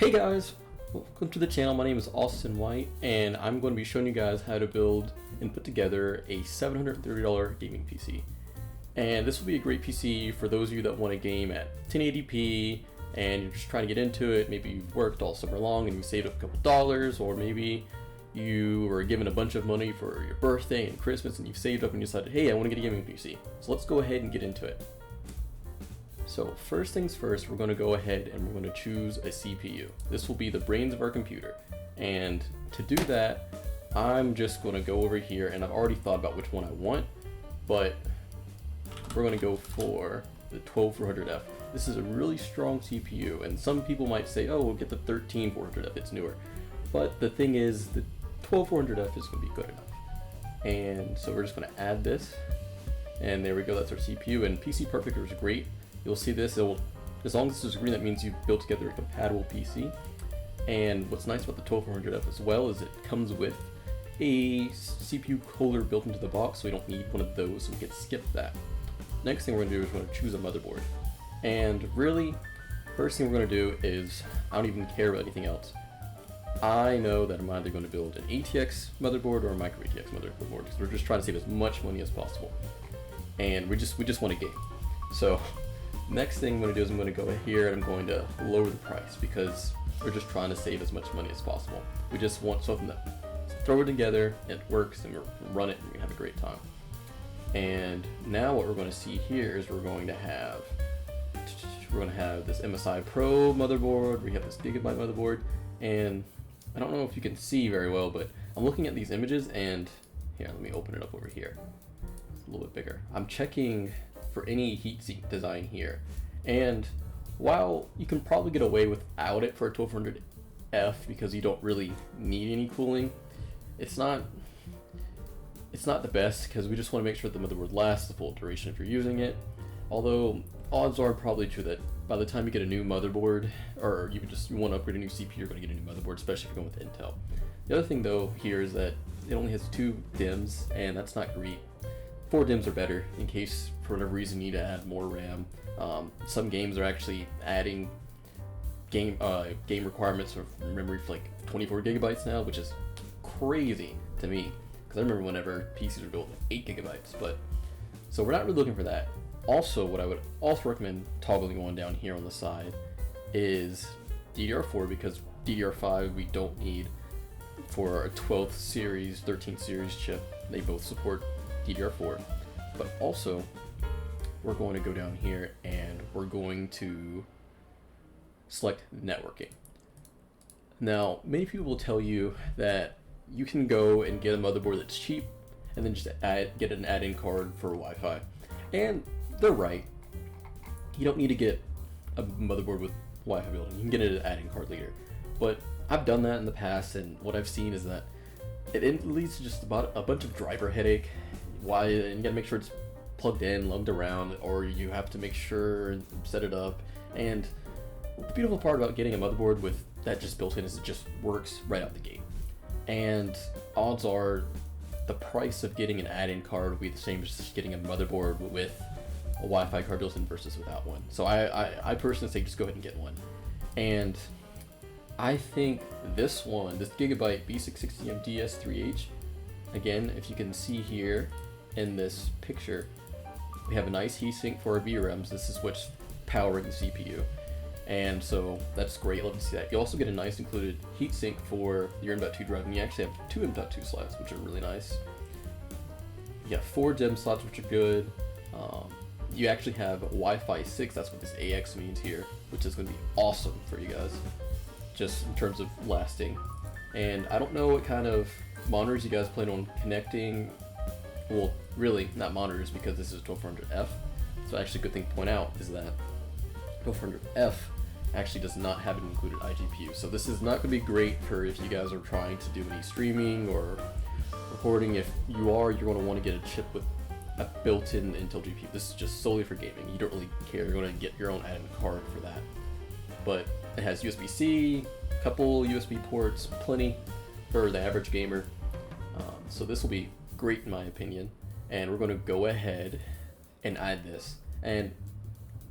Hey guys, welcome to the channel. My name is Austin White and I'm going to be showing you guys how to build and put together a $730 gaming PC. And this will be a great PC for those of you that want to game at 1080p and you're just trying to get into it. Maybe you've worked all summer long and you saved up a couple dollars, or maybe you were given a bunch of money for your birthday and Christmas and you've saved up and you decided, hey, I want to get a gaming PC. So let's go ahead and get into it. So first things first, we're going to go ahead and we're going to choose a CPU. This will be the brains of our computer. And to do that, I'm just going to go over here, and I've already thought about which one I want, but we're going to go for the 12400F. This is a really strong CPU, and some people might say, oh, we'll get the 13400F, it's newer. But the thing is, the 12400F is going to be good enough. And so we're just going to add this, and there we go, that's our CPU, and PC Perfect is great. You'll see this, as long as this is green, that means you've built together a compatible PC. And what's nice about the 12400F as well is it comes with a CPU cooler built into the box, so we don't need one of those, so we can skip that. Next thing we're going to do is we're going to choose a motherboard. And really, first thing we're going to do is, I don't even care about anything else. I know that I'm either going to build an ATX motherboard or a micro ATX motherboard, because we're just trying to save as much money as possible. And we just want a game. So next thing I'm going to do is I'm going to go here and I'm going to lower the price, because we're just trying to save as much money as possible. We just want something that throw it together, it works, and we run it and we have a great time. And now what we're going to see here is we're going to have this MSI Pro motherboard, we have this Gigabyte motherboard, and I don't know if you can see very well, but I'm looking at these images, and here, let me open it up over here. It's a little bit bigger. I'm checking for any heatsink design here, and while you can probably get away without it for a 12400F because you don't really need any cooling, it's not the best, because we just want to make sure that the motherboard lasts the full duration if you're using it. Although odds are probably true that by the time you get a new motherboard, or you want to upgrade a new CPU, you're going to get a new motherboard, especially if you're going with Intel. The other thing though here is that it only has 2 DIMMs, and that's not great. 4 DIMMs are better in case for whatever reason you need to add more RAM. Some games are actually adding game requirements of memory for like 24 gigabytes now, which is crazy to me, because I remember whenever PCs were built with 8 gigabytes. But so we're not really looking for that. Also, what I would also recommend toggling on down here on the side is DDR4, because DDR5 we don't need for a 12th series, 13th series chip. They both support DDR4, but also we're going to go down here and we're going to select networking. Now, many people will tell you that you can go and get a motherboard that's cheap and then just get an add-in card for Wi-Fi, and they're right. You don't need to get a motherboard with Wi-Fi built in. You can get an add-in card later, but I've done that in the past, and what I've seen is that it leads to just about a bunch of driver headache. And you gotta make sure it's plugged in, lugged around, or you have to make sure and set it up. And the beautiful part about getting a motherboard with that just built in is it just works right out the gate. And odds are the price of getting an add-in card will be the same as just getting a motherboard with a Wi-Fi card built in versus without one. So I personally say just go ahead and get one. And I think this Gigabyte B660M DS3H, again, if you can see here in this picture, we have a nice heatsink for our VRAMs. This is what's powering the CPU. And so that's great, love to see that. You also get a nice included heatsink for your M.2 drive, and you actually have 2 M.2 slots, which are really nice. You have 4 DIMM slots, which are good. You actually have Wi-Fi 6, that's what this AX means here, which is going to be awesome for you guys, just in terms of lasting. And I don't know what kind of monitors you guys plan on connecting. Well, really not monitors, because this is 12400F. So actually a good thing to point out is that 12400F actually does not have an included iGPU. So this is not going to be great for if you guys are trying to do any streaming or recording. If you are, you're going to want to get a chip with a built-in Intel GPU. This is just solely for gaming. You don't really care. You're going to get your own add-in card for that. But it has USB-C, a couple USB ports, plenty for the average gamer. So this will be great in my opinion. And we're going to go ahead and add this. And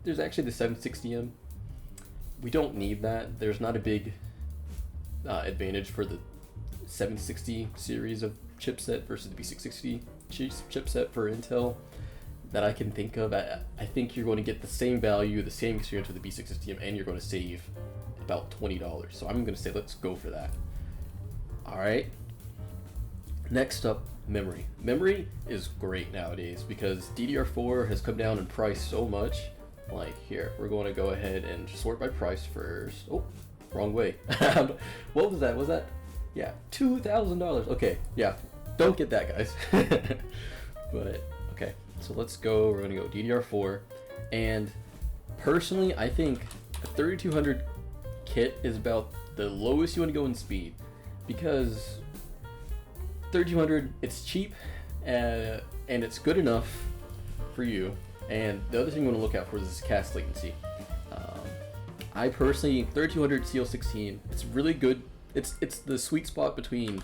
there's actually the 760M. we don't need that. There's not a big advantage for the 7060 series of chipset versus the B660 chipset for Intel that I can think of. I think you're going to get the same value, the same experience with the B660, and you're going to save about $20. So I'm going to say let's go for that. All right. Next up, memory. Memory is great nowadays because DDR4 has come down in price so much. Like here, we're going to go ahead and sort by price first. Oh, wrong way. What was that? Was that? Yeah, $2,000. Okay, yeah, don't get that, guys. But okay, so let's go. We're gonna go DDR4, and personally, I think a 3200 kit is about the lowest you want to go in speed, because 3200, it's cheap, and it's good enough for you. And the other thing you want to look out for is CAS latency. I personally, 3200 CL16, it's really good. It's the sweet spot between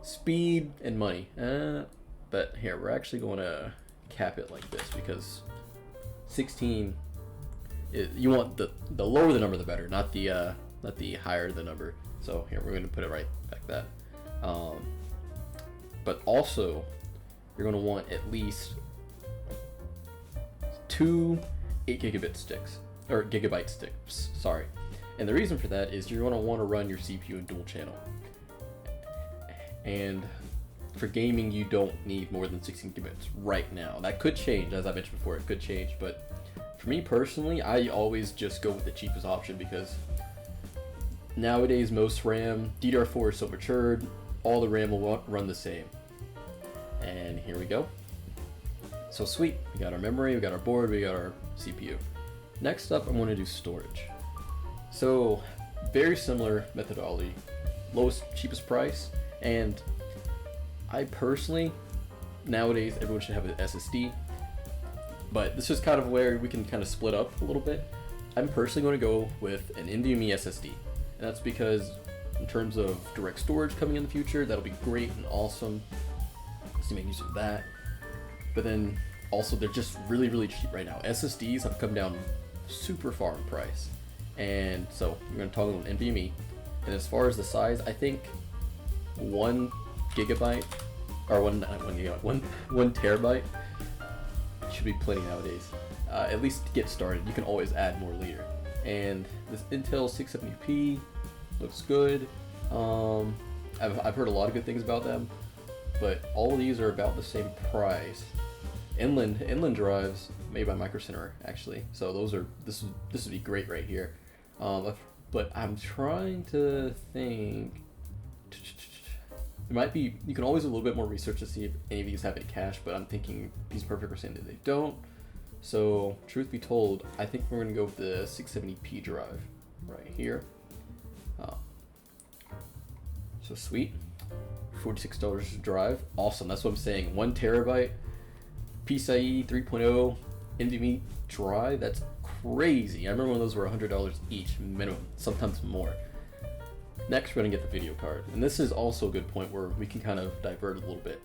speed and money. But here, we're actually going to cap it like this because 16, you want the lower the number the better, not the higher the number. So here, we're going to put it right like that. But also, you're going to want at least 2 8 gigabit sticks, or gigabyte sticks, sorry. And the reason for that is you're going to want to run your CPU in dual channel. And for gaming, you don't need more than 16 gigabits right now. That could change, as I mentioned before, it could change. But for me personally, I always just go with the cheapest option because nowadays most RAM, DDR4 is so matured, all the RAM will run the same. And here we go. So sweet, we got our memory, we got our board, we got our CPU. Next up, I'm going to do storage. So very similar methodology, lowest, cheapest price, and I personally, nowadays everyone should have an SSD, but this is kind of where we can kind of split up a little bit. I'm personally going to go with an NVMe SSD, and that's because in terms of direct storage coming in the future, that'll be great and awesome. Let's make use of that. But then also they're just really, really cheap right now. SSDs have come down super far in price. And so we're going to talk about NVMe. And as far as the size, I think 1 gigabyte, or one terabyte should be plenty nowadays. At least to get started. You can always add more later. And this Intel 670p looks good. I've heard a lot of good things about them, but all of these are about the same price. Inland drives made by Micro Center actually, so this would be great right here. But I'm trying to think. It might be, you can always do a little bit more research to see if any of these have any cache, but I'm thinking Piece Perfect are saying that they don't. So truth be told, I think we're gonna go with the 670p drive right here. So sweet, $46 a drive, awesome. That's what I'm saying. 1 terabyte PCIe 3.0 NVMe drive. That's crazy. I remember when those were $100 each minimum, sometimes more. Next, we're gonna get the video card, and this is also a good point where we can kind of divert a little bit.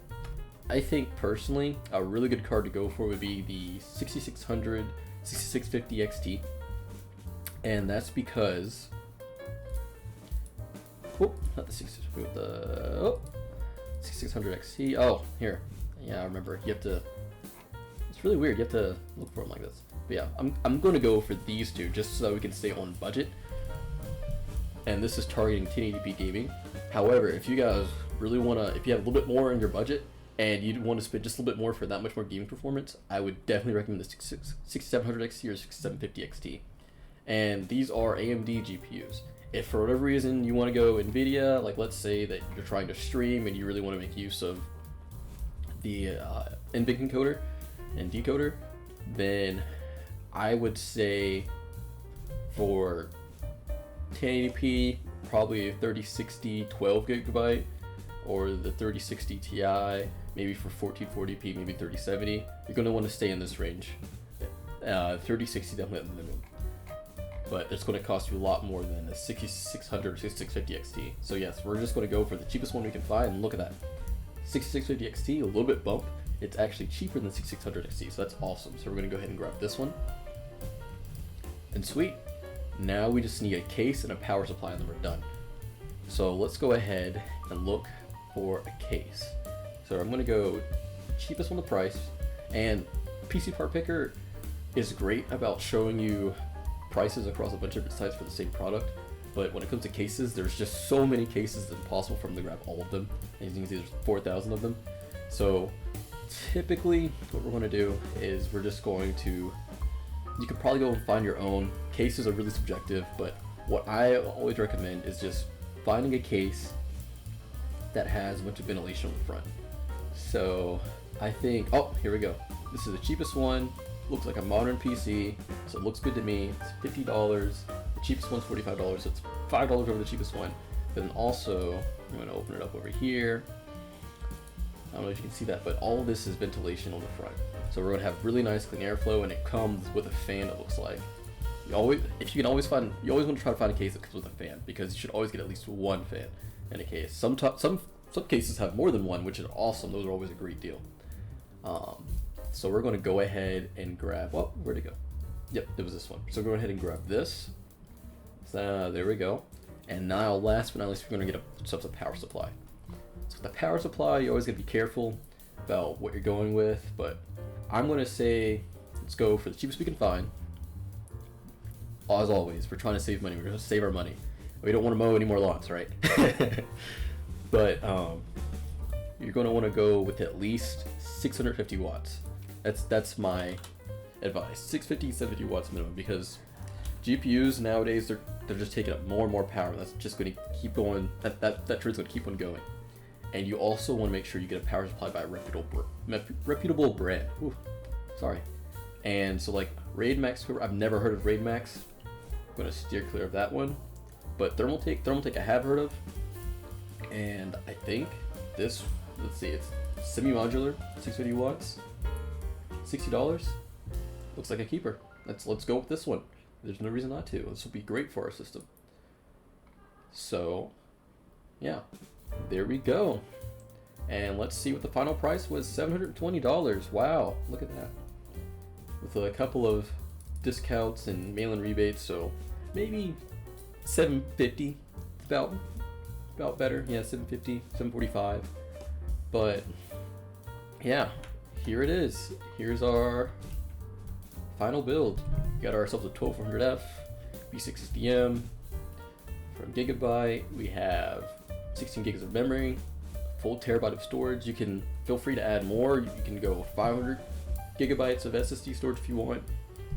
I think personally, a really good card to go for would be the 6600, 6650 XT, and that's because, not the 6600 XT. Oh, here, yeah, I remember. You have to. It's really weird. You have to look for them like this. But yeah, I'm going to go for these two just so that we can stay on budget. And this is targeting 1080p gaming. However, if you guys really want to, if you have a little bit more in your budget and you want to spend just a little bit more for that much more gaming performance, I would definitely recommend the 6700 XT or 6750 XT. And these are AMD GPUs. If for whatever reason you want to go NVIDIA, like let's say that you're trying to stream and you really want to make use of the NVIDIA encoder and decoder, then I would say for 1080p, probably a 3060 12 gigabyte, or the 3060 Ti, maybe for 1440p, maybe 3070. You're going to want to stay in this range. 3060 definitely at the minimum. But it's going to cost you a lot more than a 6600 or 6650 XT. So yes, we're just going to go for the cheapest one we can find, and look at that. 6650 XT, a little bit bump. It's actually cheaper than 6600 XT, so that's awesome. So we're going to go ahead and grab this one. And sweet, Now we just need a case and a power supply and then we're done. So let's go ahead and look for a case. So I'm gonna go cheapest on the price, and PC Part Picker is great about showing you prices across a bunch of different sites for the same product. But when it comes to cases, there's just so many cases it's impossible for them to grab all of them. As you can see, there's 4,000 of them. So typically what we're gonna do is we're just going to, you can probably go and find your own. Cases are really subjective, but what I always recommend is just finding a case that has a bunch of ventilation on the front. So I think, oh, here we go. This is the cheapest one. Looks like a modern PC, so it looks good to me. It's $50. The cheapest one's $45, so it's $5 over the cheapest one. Then also, I'm gonna open it up over here. I don't know if you can see that, but all of this is ventilation on the front. So we're gonna have really nice clean airflow, and it comes with a fan, it looks like. You always want to try to find a case that comes with a fan, because you should always get at least one fan in a case. Some cases have more than one, which is awesome. Those are always a great deal. So we're going to go ahead and grab, well, where'd it go? Yep, it was this one. So go ahead and grab this. So there we go. And now last but not least, we're going to get a power supply. So the power supply, you always got to be careful about what you're going with, but I'm going to say let's go for the cheapest we can find. As always, we're trying to save money. We're going to save our money. We don't want to mow any more lawns, right? But you're going to want to go with at least 650 watts. That's my advice. 650, 70 watts minimum, because GPUs nowadays they're just taking up more and more power. That's just going to keep going. That trend's going to keep on going. And you also want to make sure you get a power supply by a reputable brand. Ooh, sorry. And so like Raid Max, I've never heard of Raid Max. I'm going to steer clear of that one. But Thermaltake I have heard of. And I think this, let's see, it's semi-modular, 650 watts, $60. Looks like a keeper. Let's go with this one. There's no reason not to. This will be great for our system. So, yeah, there we go. And let's see what the final price was. $720. Wow, look at that. With a couple of discounts and mail-in rebates, so maybe $750. About better. Yeah, $750, $745. But yeah, here it is. Here's our final build. We got ourselves a 12400F B660M from Gigabyte. We have 16 gigs of memory, full terabyte of storage. You can feel free to add more. You can go 500 gigabytes of SSD storage if you want.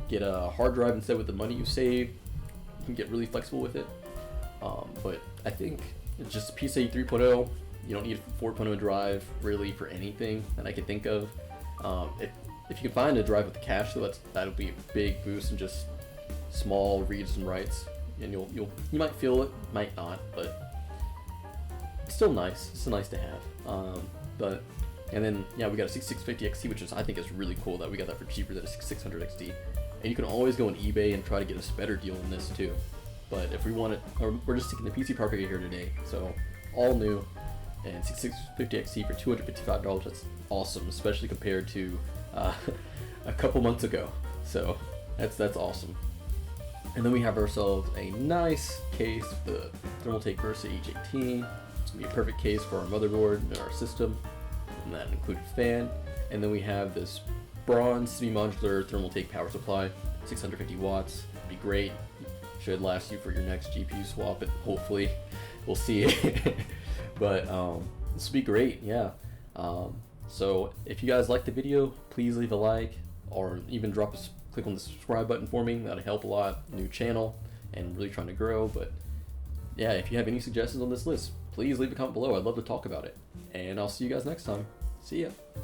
Get a hard drive instead with the money you save. You can get really flexible with it. But I think it's just PCIe 3.0. You don't need a 4.0 drive really for anything that I can think of. If you can find a drive with cache, though, that'll be a big boost in just small reads and writes, and you might feel it, might not, but it's still nice. It's still nice to have. And then yeah, we got a 6650 XT, which I think is really cool that we got that for cheaper than a 6600 XT. And you can always go on eBay and try to get a better deal on this too. But if we want it, or we're just taking the PC Part Picker here today, so all new, and 6650 XT for $255. That's awesome, especially compared to a couple months ago. So that's awesome. And then we have ourselves a nice case, the Thermaltake Versa H18. It's gonna be a perfect case for our motherboard and our system, and that included fan. And then we have this bronze semi-modular Thermaltake power supply, 650 watts. Be great. Should last you for your next GPU swap, and hopefully we'll see. But this will be great, yeah. So if you guys liked the video, please leave a like, or even click on the subscribe button for me. That'll help a lot. New channel and really trying to grow. But yeah, if you have any suggestions on this list, please leave a comment below. I'd love to talk about it. And I'll see you guys next time. See ya.